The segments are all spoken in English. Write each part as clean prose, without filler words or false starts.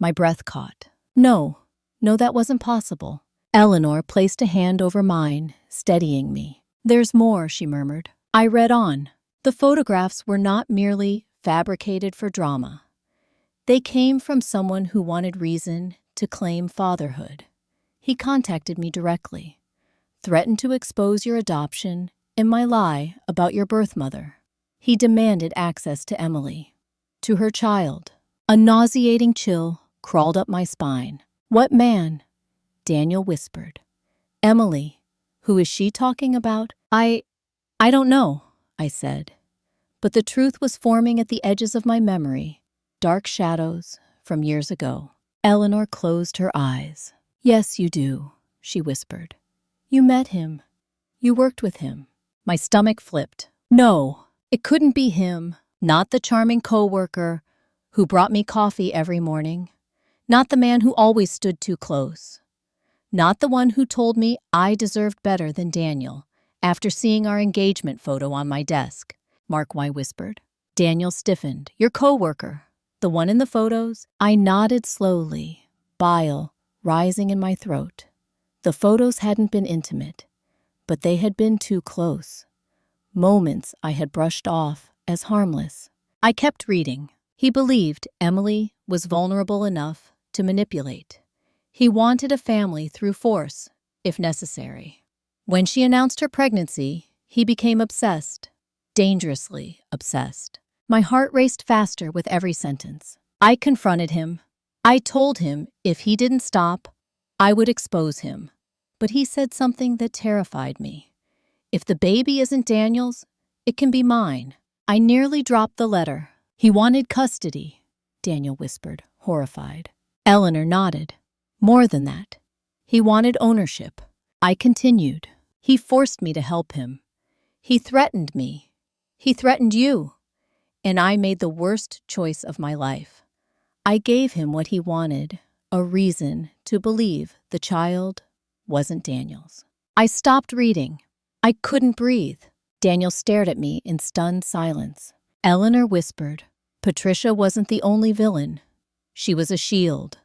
My breath caught. No, that wasn't possible. Eleanor placed a hand over mine, steadying me. There's more, she murmured. I read on. The photographs were not merely fabricated for drama. They came from someone who wanted reason to claim fatherhood. He contacted me directly, threatened to expose your adoption and my lie about your birth mother. He demanded access to Emily, to her child. A nauseating chill crawled up my spine. What man? Daniel whispered. Emily. Who is she talking about? I don't know, I said. But the truth was forming at the edges of my memory, dark shadows from years ago. Eleanor closed her eyes. Yes, you do, she whispered. You met him. You worked with him. My stomach flipped. No, it couldn't be him. Not the charming coworker who brought me coffee every morning. Not the man who always stood too close. Not the one who told me I deserved better than Daniel after seeing our engagement photo on my desk, Mark Y. whispered. Daniel stiffened. Your coworker. The one in the photos? I nodded slowly, bile rising in my throat. The photos hadn't been intimate, but they had been too close. Moments I had brushed off as harmless. I kept reading. He believed Emily was vulnerable enough to manipulate. He wanted a family through force, if necessary. When she announced her pregnancy, he became obsessed, dangerously obsessed. My heart raced faster with every sentence. I confronted him. I told him if he didn't stop, I would expose him. But he said something that terrified me. If the baby isn't Daniel's, it can be mine. I nearly dropped the letter. He wanted custody, Daniel whispered, horrified. Eleanor nodded. More than that. He wanted ownership. I continued. He forced me to help him. He threatened me. He threatened you. And I made the worst choice of my life. I gave him what he wanted, a reason to believe the child wasn't Daniel's. I stopped reading. I couldn't breathe. Daniel stared at me in stunned silence. Eleanor whispered, Patricia wasn't the only villain. She was a shield.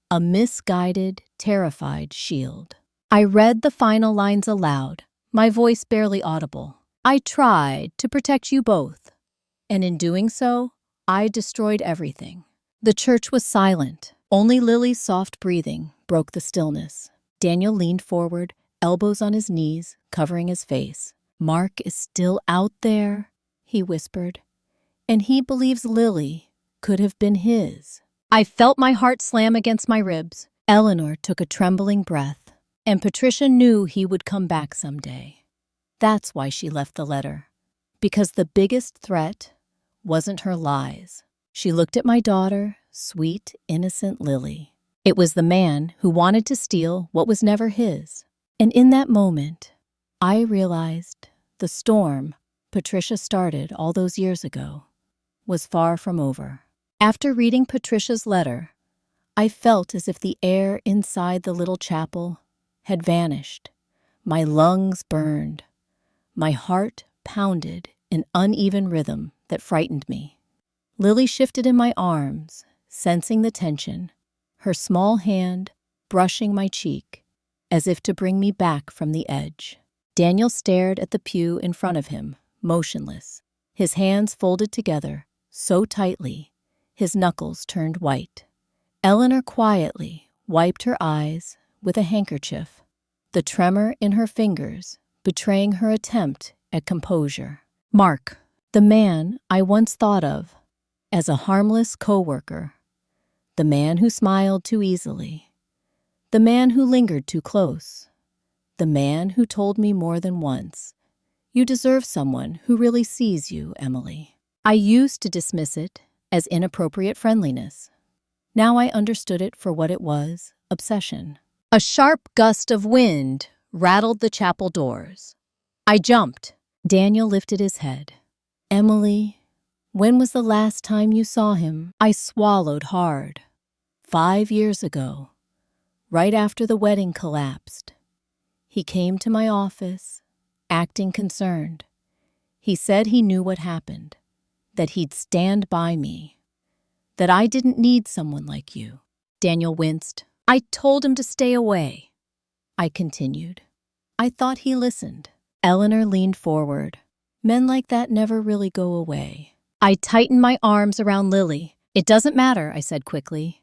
A misguided, terrified shield. I read the final lines aloud, my voice barely audible. I tried to protect you both. And in doing so, I destroyed everything. The church was silent. Only Lily's soft breathing broke the stillness. Daniel leaned forward, elbows on his knees, covering his face. Mark is still out there, he whispered. And he believes Lily could have been his. I felt my heart slam against my ribs. Eleanor took a trembling breath, and Patricia knew he would come back someday. That's why she left the letter. Because the biggest threat wasn't her lies. She looked at my daughter, sweet, innocent Lily. It was the man who wanted to steal what was never his. And in that moment, I realized the storm Patricia started all those years ago was far from over. After reading Patricia's letter, I felt as if the air inside the little chapel had vanished. My lungs burned. My heart pounded an uneven rhythm that frightened me. Lily shifted in my arms, sensing the tension, her small hand brushing my cheek, as if to bring me back from the edge. Daniel stared at the pew in front of him, motionless, his hands folded together so tightly, his knuckles turned white. Eleanor quietly wiped her eyes with a handkerchief, the tremor in her fingers betraying her attempt at composure. Mark, the man I once thought of as a harmless coworker, the man who smiled too easily, the man who lingered too close, the man who told me more than once, "You deserve someone who really sees you, Emily." I used to dismiss it as inappropriate friendliness. Now I understood it for what it was, obsession. A sharp gust of wind rattled the chapel doors. I jumped. Daniel lifted his head. Emily, when was the last time you saw him? I swallowed hard. 5 years ago, right after the wedding collapsed. He came to my office, acting concerned. He said he knew what happened, that he'd stand by me, that I didn't need someone like you. Daniel winced. I told him to stay away. I continued. I thought he listened. Eleanor leaned forward. Men like that never really go away. I tightened my arms around Lily. It doesn't matter, I said quickly.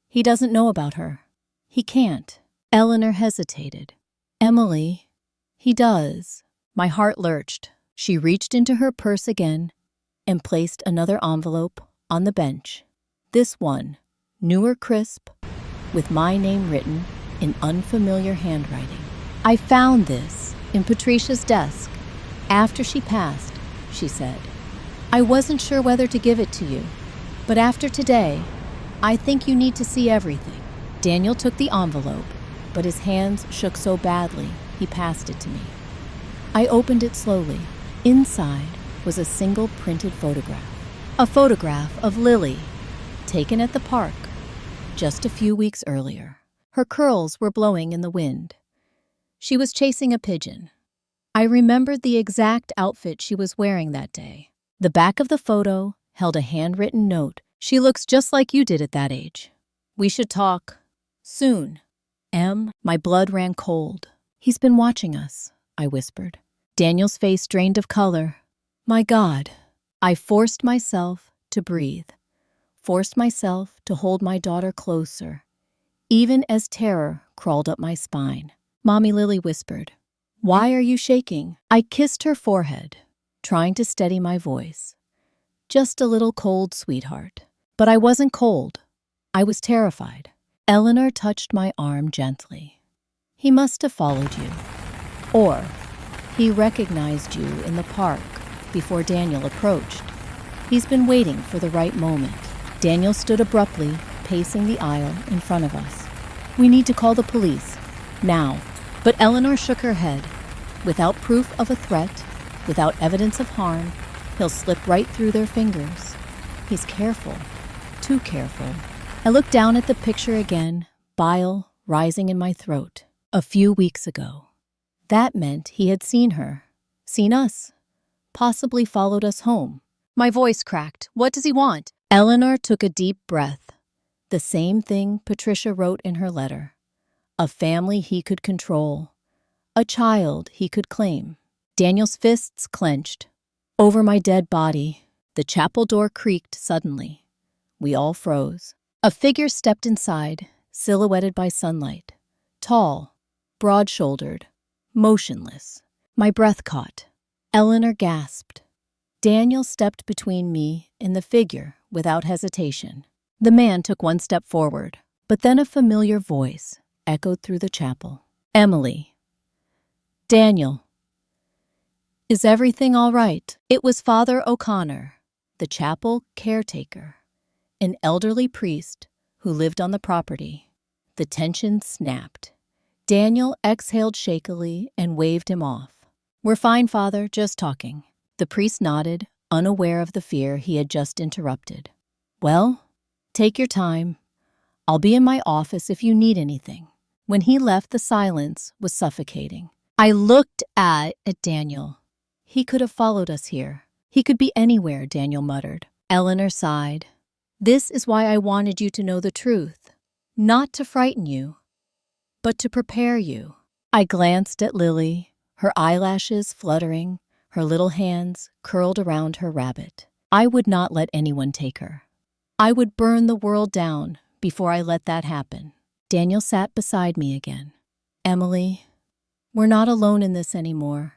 He doesn't know about her. He can't. Eleanor hesitated. Emily, he does. My heart lurched. She reached into her purse again and placed another envelope on the bench. This one, newer crisp, with my name written in unfamiliar handwriting. I found this in Patricia's desk after she passed, she said. I wasn't sure whether to give it to you, but after today, I think you need to see everything. Daniel took the envelope, but his hands shook so badly, he passed it to me. I opened it slowly. Inside was a single printed photograph. A photograph of Lily, taken at the park just a few weeks earlier. Her curls were blowing in the wind. She was chasing a pigeon. I remembered the exact outfit she was wearing that day. The back of the photo held a handwritten note. She looks just like you did at that age. We should talk. Soon. My blood ran cold. He's been watching us, I whispered. Daniel's face drained of color. My God. I forced myself to breathe. Forced myself to hold my daughter closer, even as terror crawled up my spine. Mommy, Lily whispered. Why are you shaking? I kissed her forehead, trying to steady my voice. Just a little cold, sweetheart. But I wasn't cold. I was terrified. Eleanor touched my arm gently. He must have followed you. Or he recognized you in the park before Daniel approached. He's been waiting for the right moment. Daniel stood abruptly, pacing the aisle in front of us. We need to call the police. Now. But Eleanor shook her head. Without proof of a threat, without evidence of harm, he'll slip right through their fingers. He's careful. Too careful. I looked down at the picture again, bile rising in my throat. A few weeks ago. That meant he had seen her. Seen us. Possibly followed us home. My voice cracked. What does he want? Eleanor took a deep breath. The same thing Patricia wrote in her letter. A family he could control. A child he could claim. Daniel's fists clenched. Over my dead body, the chapel door creaked suddenly. We all froze. A figure stepped inside, silhouetted by sunlight. Tall, broad-shouldered, motionless. My breath caught. Eleanor gasped. Daniel stepped between me and the figure without hesitation. The man took one step forward, but then a familiar voice echoed through the chapel. Emily. Daniel. Is everything all right? It was Father O'Connor, the chapel caretaker, an elderly priest who lived on the property. The tension snapped. Daniel exhaled shakily and waved him off. We're fine, Father, just talking. The priest nodded, unaware of the fear he had just interrupted. Well, take your time. I'll be in my office if you need anything. When he left, the silence was suffocating. I looked at Daniel. He could have followed us here. He could be anywhere, Daniel muttered. Eleanor sighed. This is why I wanted you to know the truth. Not to frighten you, but to prepare you. I glanced at Lily, her eyelashes fluttering, her little hands curled around her rabbit. I would not let anyone take her. I would burn the world down before I let that happen. Daniel sat beside me again. Emily, we're not alone in this anymore.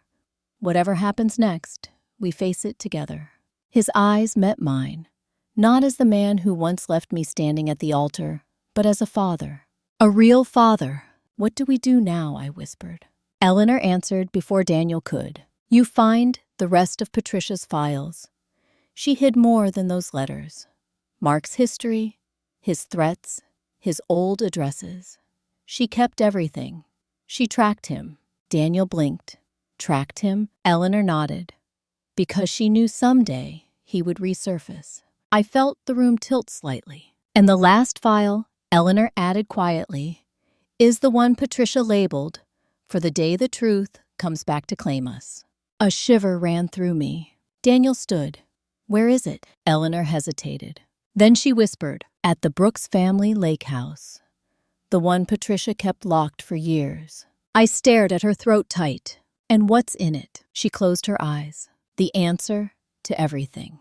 Whatever happens next, we face it together. His eyes met mine, not as the man who once left me standing at the altar, but as a father. A real father. What do we do now? I whispered. Eleanor answered before Daniel could. You find the rest of Patricia's files. She hid more than those letters. Mark's history, his threats, his old addresses. She kept everything. She tracked him. Daniel blinked. Tracked him? Eleanor nodded. Because she knew someday he would resurface. I felt the room tilt slightly. And the last file, Eleanor added quietly, is the one Patricia labeled, for the day the truth comes back to claim us. A shiver ran through me. Daniel stood. Where is it? Eleanor hesitated. Then she whispered, At the Brooks family lake house, the one Patricia kept locked for years. I stared at her throat tight. And what's in it? She closed her eyes. The answer to everything,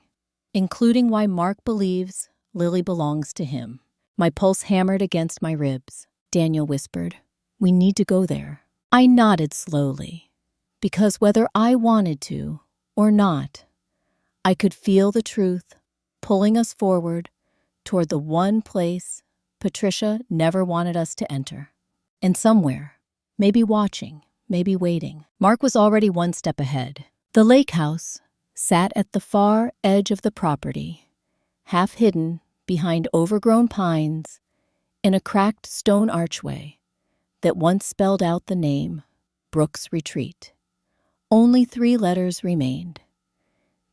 including why Mark believes Lily belongs to him. My pulse hammered against my ribs. Daniel whispered, "We need to go there." I nodded slowly, because whether I wanted to or not, I could feel the truth pulling us forward toward the one place Patricia never wanted us to enter. And somewhere, maybe watching, maybe waiting, Mark was already one step ahead. The lake house sat at the far edge of the property, half hidden behind overgrown pines in a cracked stone archway that once spelled out the name Brooks Retreat. Only 3 letters remained.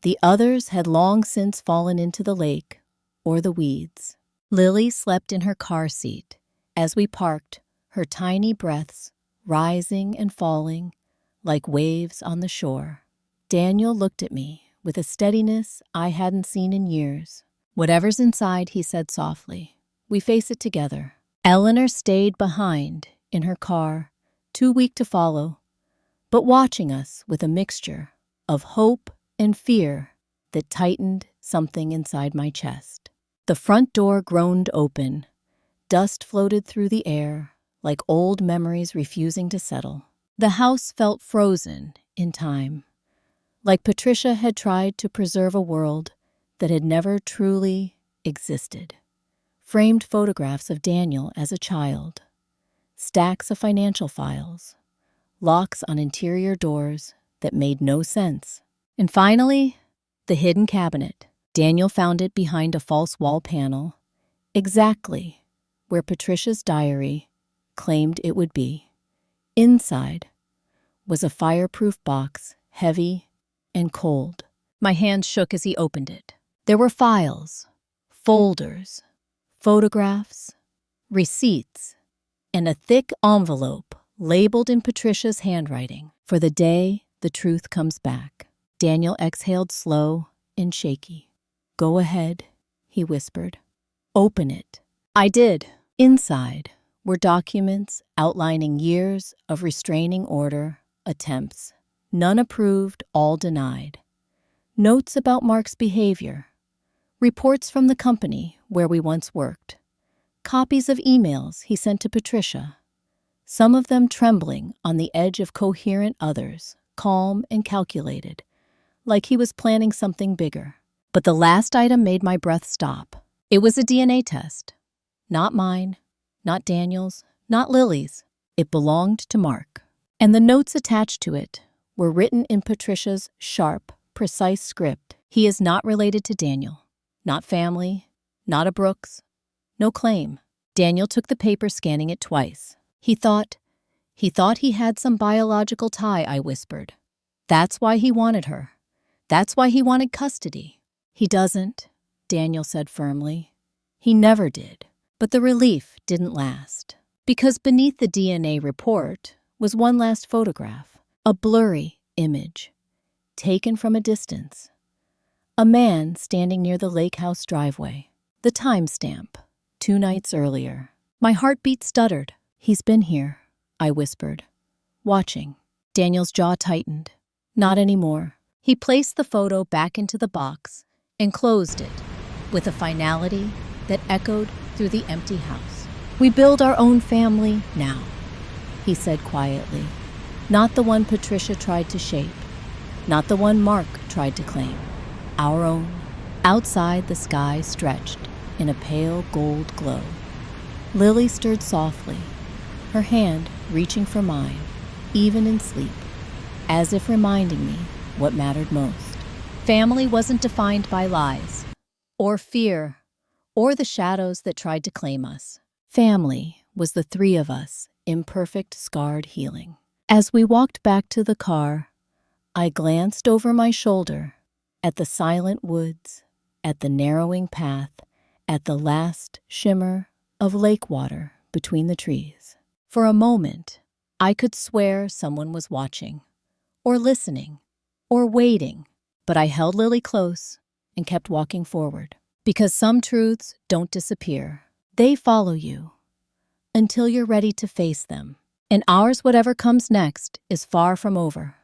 The others had long since fallen into the lake or the weeds. Lily slept in her car seat as we parked, her tiny breaths rising and falling like waves on the shore. Daniel looked at me with a steadiness I hadn't seen in years. "Whatever's inside," he said softly, "we face it together." Eleanor stayed behind in her car, too weak to follow, but watching us with a mixture of hope and fear that tightened something inside my chest. The front door groaned open. Dust floated through the air like old memories refusing to settle. The house felt frozen in time, like Patricia had tried to preserve a world that had never truly existed. Framed photographs of Daniel as a child, stacks of financial files, locks on interior doors that made no sense. And finally, the hidden cabinet. Daniel found it behind a false wall panel, exactly where Patricia's diary claimed it would be. Inside was a fireproof box, heavy and cold. My hands shook as he opened it. There were files, folders, photographs, receipts, and a thick envelope labeled in Patricia's handwriting, "For the day the truth comes back." Daniel exhaled slow and shaky. "Go ahead," he whispered. "Open it." I did. Inside were documents outlining years of restraining order attempts, none approved, all denied. Notes about Mark's behavior, reports from the company where we once worked, copies of emails he sent to Patricia, some of them trembling on the edge of coherent, others calm and calculated, like he was planning something bigger. But the last item made my breath stop. It was a DNA test. Not mine, not Daniel's, not Lily's. It belonged to Mark. And the notes attached to it were written in Patricia's sharp, precise script. He is not related to Daniel. Not family, not a Brooks, no claim. Daniel took the paper, scanning it twice. He thought he had some biological tie, I whispered. That's why he wanted her. That's why he wanted custody. He doesn't, Daniel said firmly. He never did. But the relief didn't last, because beneath the DNA report was one last photograph, a blurry image, taken from a distance. A man standing near the lake house driveway. The timestamp, 2 nights earlier. My heartbeat stuttered. "He's been here," I whispered, watching. Daniel's jaw tightened. Not anymore. He placed the photo back into the box and closed it with a finality that echoed through the empty house. "We build our own family now," he said quietly. "Not the one Patricia tried to shape, not the one Mark tried to claim. Our own." Outside, the sky stretched in a pale gold glow. Lily stirred softly, her hand reaching for mine, even in sleep, as if reminding me what mattered most. Family wasn't defined by lies, or fear, or the shadows that tried to claim us. Family was the 3 of us, imperfect, scarred healing. As we walked back to the car, I glanced over my shoulder at the silent woods, at the narrowing path, at the last shimmer of lake water between the trees. For a moment, I could swear someone was watching, or listening, or waiting, but I held Lily close and kept walking forward. Because some truths don't disappear. They follow you until you're ready to face them. And ours, whatever comes next, is far from over.